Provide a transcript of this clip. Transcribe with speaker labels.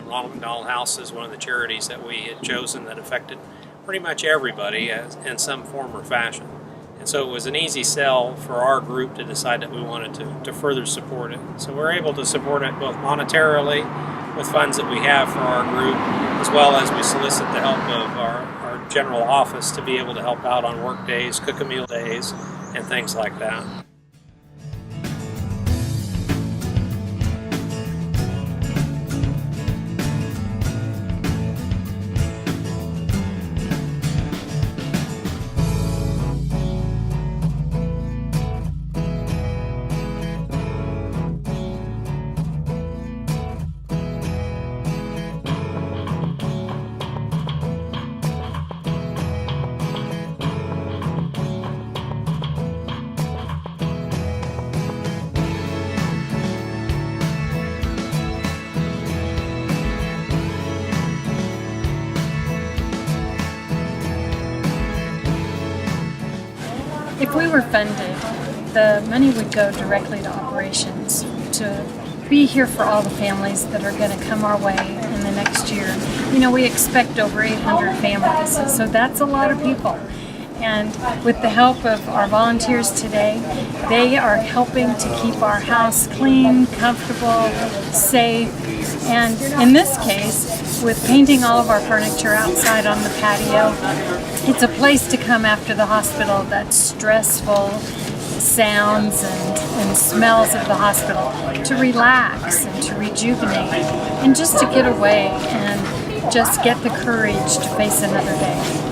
Speaker 1: Ronald McDonald House is one of the charities that we had chosen that affected pretty much everybody in some form or fashion. And so it was an easy sell for our group to decide that we wanted to further support it. So we're able to support it both monetarily with funds that we have for our group, as well as we solicit the help of our general office to be able to help out on work days, cook a meal days, and things like that.
Speaker 2: If we were funded, the money would go directly to operations to be here for all the families that are going to come our way in the next year. You know, we expect over 800 families, so that's a lot of people. And with the help of our volunteers today, they are helping to keep our house clean, comfortable, safe, and in this case, with painting all of our furniture outside on the patio, it's a place to come after the hospital. That stressful sounds and smells of the hospital, to relax and to rejuvenate and just to get away and just get the courage to face another day.